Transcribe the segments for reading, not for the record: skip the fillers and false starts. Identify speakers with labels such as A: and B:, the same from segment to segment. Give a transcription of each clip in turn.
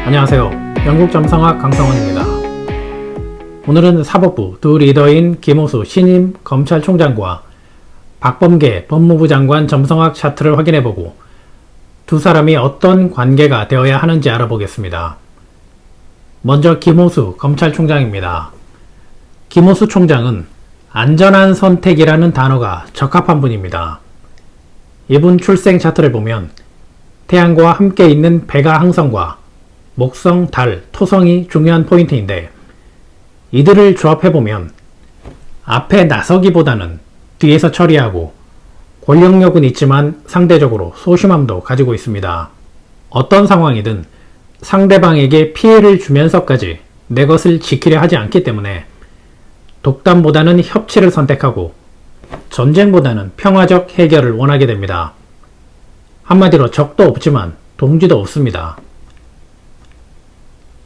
A: 안녕하세요. 영국 점성학 강성원입니다. 오늘은 사법부 두 리더인 김호수 신임 검찰총장과 박범계 법무부 장관 점성학 차트를 확인해보고 두 사람이 어떤 관계가 되어야 하는지 알아보겠습니다. 먼저 김호수 검찰총장입니다. 김호수 총장은 안전한 선택이라는 단어가 적합한 분입니다. 이분 출생 차트를 보면 태양과 함께 있는 백화 항성과 목성, 달, 토성이 중요한 포인트인데 이들을 조합해보면 앞에 나서기보다는 뒤에서 처리하고 권력력은 있지만 상대적으로 소심함도 가지고 있습니다. 어떤 상황이든 상대방에게 피해를 주면서까지 내 것을 지키려 하지 않기 때문에 독담보다는 협치를 선택하고 전쟁보다는 평화적 해결을 원하게 됩니다. 한마디로 적도 없지만 동지도 없습니다.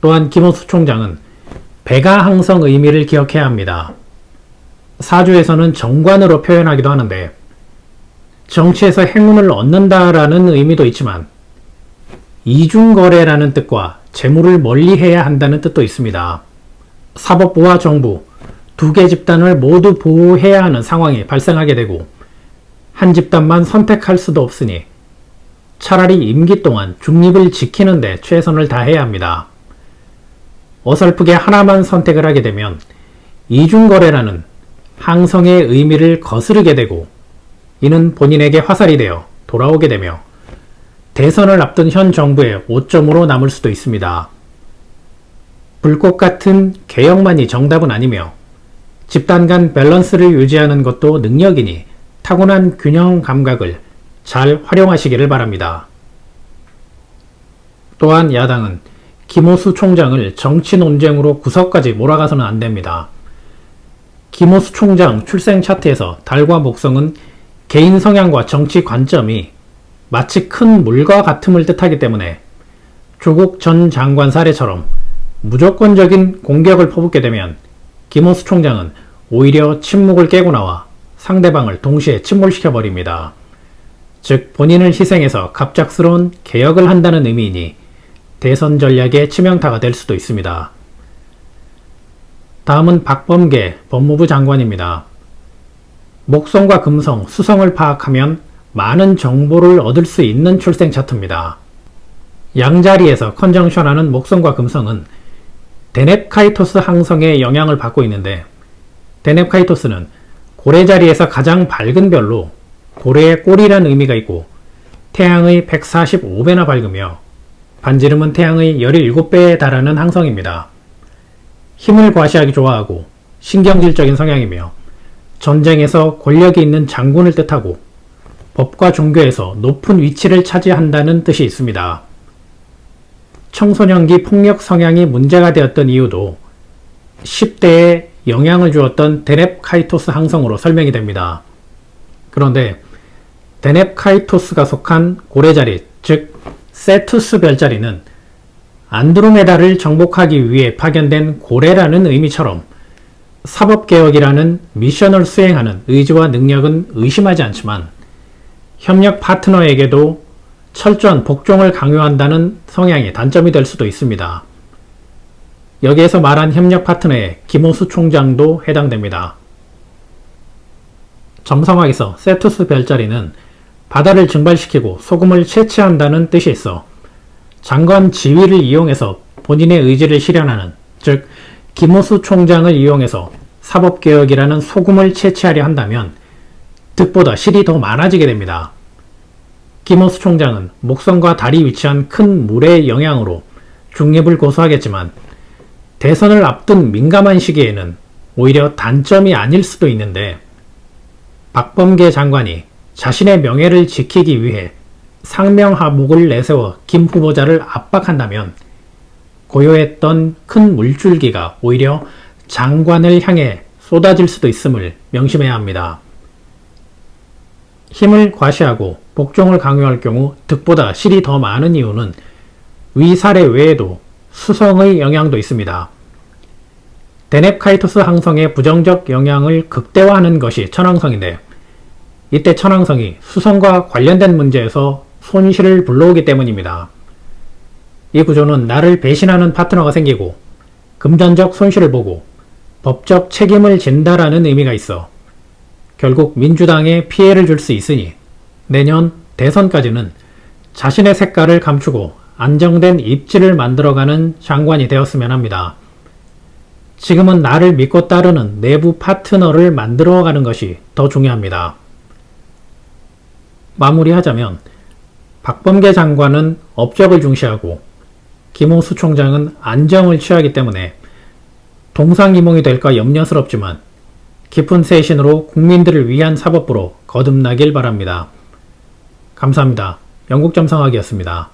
A: 또한 김호수 총장은 백화 항성 의미를 기억해야 합니다. 사주에서는 정관으로 표현하기도 하는데 정치에서 행운을 얻는다라는 의미도 있지만 이중거래라는 뜻과 재물을 멀리해야 한다는 뜻도 있습니다. 사법부와 정부 두 개 집단을 모두 보호해야 하는 상황이 발생하게 되고 한 집단만 선택할 수도 없으니 차라리 임기 동안 중립을 지키는 데 최선을 다해야 합니다. 어설프게 하나만 선택을 하게 되면 이중거래라는 항성의 의미를 거스르게 되고 이는 본인에게 화살이 되어 돌아오게 되며 대선을 앞둔 현 정부의 오점으로 남을 수도 있습니다. 불꽃 같은 개혁만이 정답은 아니며 집단 간 밸런스를 유지하는 것도 능력이니 타고난 균형 감각을 잘 활용하시기를 바랍니다. 또한 야당은 김호수 총장을 정치 논쟁으로 구석까지 몰아가서는 안 됩니다. 김호수 총장 출생 차트에서 달과 목성은 개인 성향과 정치 관점이 마치 큰 물과 같음을 뜻하기 때문에 조국 전 장관 사례처럼 무조건적인 공격을 퍼붓게 되면 김호수 총장은 오히려 침묵을 깨고 나와 상대방을 동시에 침몰시켜버립니다. 즉 본인을 희생해서 갑작스러운 개혁을 한다는 의미이니 대선 전략의 치명타가 될 수도 있습니다. 다음은 박범계 법무부 장관입니다. 목성과 금성, 수성을 파악하면 많은 정보를 얻을 수 있는 출생 차트입니다. 양자리에서 컨정션하는 목성과 금성은 데넵카이토스 항성의 영향을 받고 있는데 데넵카이토스는 고래자리에서 가장 밝은 별로 고래의 꼬리라는 의미가 있고 태양의 145배나 밝으며 반지름은 태양의 17배에 달하는 항성입니다. 힘을 과시하기 좋아하고 신경질적인 성향이며 전쟁에서 권력이 있는 장군을 뜻하고 법과 종교에서 높은 위치를 차지한다는 뜻이 있습니다. 청소년기 폭력 성향이 문제가 되었던 이유도 10대에 영향을 주었던 데넵카이토스 항성으로 설명이 됩니다. 그런데 데넵카이토스가 속한 고래자리, 즉 세투스 별자리는 안드로메다를 정복하기 위해 파견된 고래라는 의미처럼 사법개혁이라는 미션을 수행하는 의지와 능력은 의심하지 않지만 협력 파트너에게도 철저한 복종을 강요한다는 성향이 단점이 될 수도 있습니다. 여기에서 말한 협력 파트너의 김호수 총장도 해당됩니다. 점성학에서 세투스 별자리는 바다를 증발시키고 소금을 채취한다는 뜻이 있어 장관 지위를 이용해서 본인의 의지를 실현하는, 즉 김호수 총장을 이용해서 사법개혁이라는 소금을 채취하려 한다면 득보다 실이 더 많아지게 됩니다. 김호수 총장은 목성과 달이 위치한 큰 물의 영향으로 중립을 고수하겠지만 대선을 앞둔 민감한 시기에는 오히려 단점이 아닐 수도 있는데 박범계 장관이 자신의 명예를 지키기 위해 상명하복을 내세워 김 후보자를 압박한다면 고요했던 큰 물줄기가 오히려 장관을 향해 쏟아질 수도 있음을 명심해야 합니다. 힘을 과시하고 복종을 강요할 경우 득보다 실이 더 많은 이유는 위 사례 외에도 수성의 영향도 있습니다. 데넵카이토스 항성의 부정적 영향을 극대화하는 것이 천왕성인데 이때 천왕성이 수성과 관련된 문제에서 손실을 불러오기 때문입니다. 이 구조는 나를 배신하는 파트너가 생기고 금전적 손실을 보고 법적 책임을 진다라는 의미가 있어 결국 민주당에 피해를 줄 수 있으니 내년 대선까지는 자신의 색깔을 감추고 안정된 입지를 만들어가는 장관이 되었으면 합니다. 지금은 나를 믿고 따르는 내부 파트너를 만들어가는 것이 더 중요합니다. 마무리하자면 박범계 장관은 업적을 중시하고 김호수 총장은 안정을 취하기 때문에 동상이몽이 될까 염려스럽지만 깊은 세신으로 국민들을 위한 사법부로 거듭나길 바랍니다. 감사합니다. 영국점성학이었습니다.